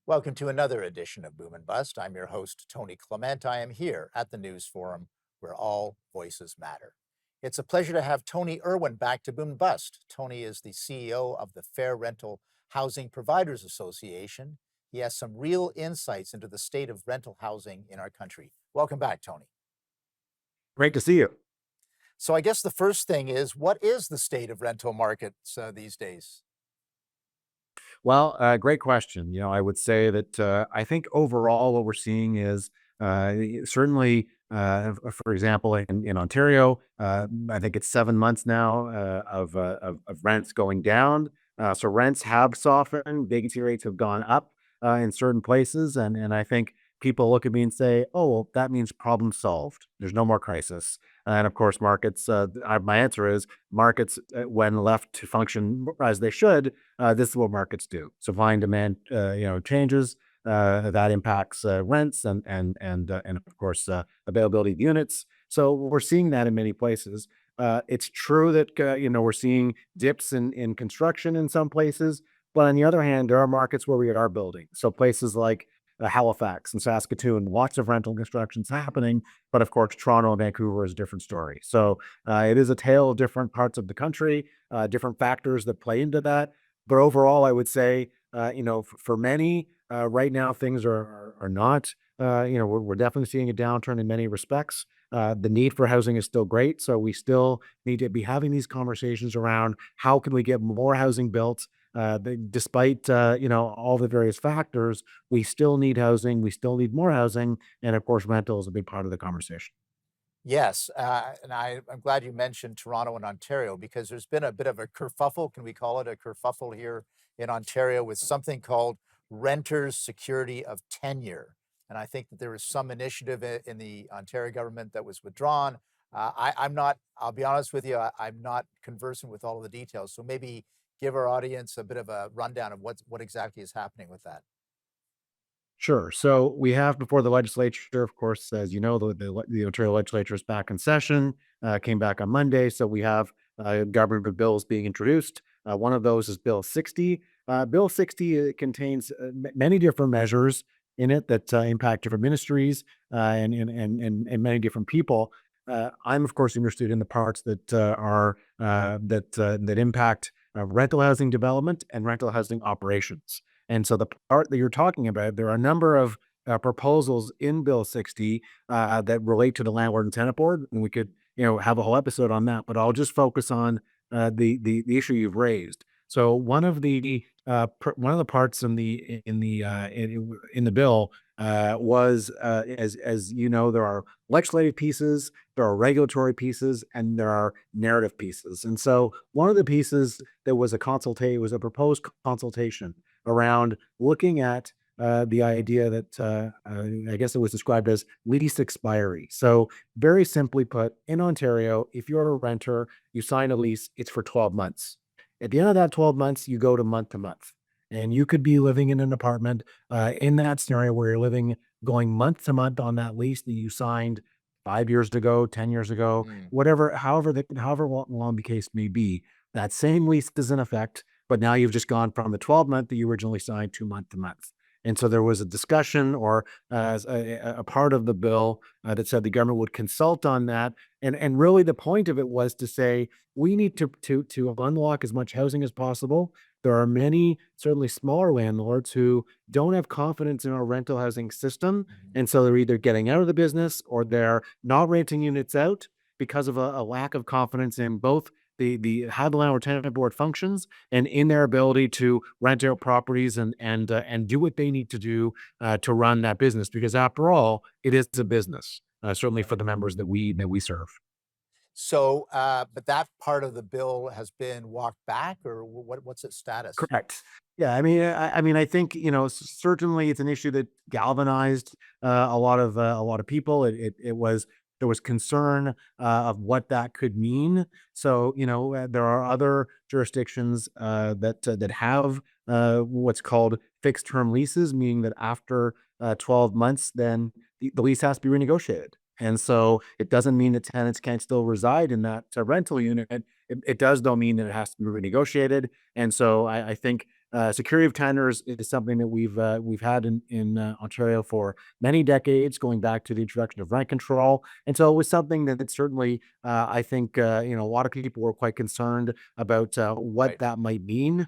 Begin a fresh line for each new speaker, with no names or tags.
Welcome to another edition of Boom and Bust. I'm your host, Tony Clement. I am here at the News Forum where all voices matter. It's a pleasure to have Tony Irwin back to Boom and Bust. Tony is the CEO of the Fair Rental Housing Providers Association. He has some real insights into the state of rental housing in our country. Welcome back, Tony.
Great to see you.
So, I guess the first thing is, what is the state of rental markets these days?
Well, great question. I would say that I think overall what we're seeing is certainly, for example, in Ontario, I think it's 7 months now of rents going down. So rents have softened, vacancy rates have gone up in certain places, and I think people look at me and say, "Oh, well, that means problem solved. There's no more crisis." And of course, markets. My answer is markets, when left to function as they should, this is what markets do. Supply and demand, changes. That impacts rents and of course availability of units. So we're seeing that in many places. It's true that we're seeing dips in construction in some places, but on the other hand, there are markets where we are building. So places like Halifax and Saskatoon, lots of rental constructions happening. But of course, Toronto and Vancouver is a different story. So it is a tale of different parts of the country, different factors that play into that. But overall, I would say, for many, right now things are not. We're definitely seeing a downturn in many respects. The need for housing is still great, so we still need to be having these conversations around how can we get more housing built. Despite all the various factors, we still need housing. We still need more housing, and of course, rental is a big part of the conversation.
Yes, and I'm glad you mentioned Toronto and Ontario because there's been a bit of a kerfuffle. Can we call it a kerfuffle here in Ontario with something called renters' security of tenure? And I think that there was some initiative in the Ontario government that was withdrawn. I'm not, I'll be honest with you, I'm not conversant with all of the details. So maybe give our audience a bit of a rundown of what exactly is happening with that.
Sure. So we have before the legislature, of course, as you know, the Ontario legislature is back in session, came back on Monday. So we have government bills being introduced. One of those is Bill 60. Bill 60 contains many different measures in it that impact different ministries and many different people. I'm, of course, interested in the parts that that impact rental housing development and rental housing operations. And so the part that you're talking about, there are a number of proposals in Bill 60 that relate to the landlord and tenant board, and we could, have a whole episode on that. But I'll just focus on the issue you've raised. So one of the parts in the bill was as you know, there are legislative pieces, there are regulatory pieces, and there are narrative pieces. And so one of the pieces that was a proposed consultation around looking at the idea that I guess it was described as lease expiry. So, very simply put, in Ontario, if you're a renter, you sign a lease, it's for 12 months. At the end of that 12 months, you go to month. And you could be living in an apartment in that scenario where you're living going month to month on that lease that you signed 5 years ago, 10 years ago,
Mm.
whatever, however long the case may be. That same lease is in effect, but now you've just gone from the 12-month that you originally signed to month to month. And so there was a discussion or a part of the bill that said the government would consult on that. And really the point of it was to say we need to unlock as much housing as possible. There are many, certainly smaller landlords who don't have confidence in our rental housing system.
Mhm.
And so they're either getting out of the business or they're not renting units out because of a lack of confidence in both the how the landlord tenant board functions and in their ability to rent out properties and do what they need to do to run that business. Because after all, it is a business, certainly for
Right.
the members that we serve.
So, but that part of the bill has been walked back, or what's its status?
Correct. Yeah, I mean, I think certainly it's an issue that galvanized a lot of people. It was there was concern of what that could mean. So there are other jurisdictions that have what's called fixed term leases, meaning that after 12 months, then the lease has to be renegotiated. And so it doesn't mean that tenants can't still reside in that rental unit. It does, though, mean that it has to be renegotiated. And so I think Security of tenors is something that we've had in Ontario for many decades, going back to the introduction of rent control, and so it was something that certainly I think a lot of people were quite concerned about what
Right.
that might mean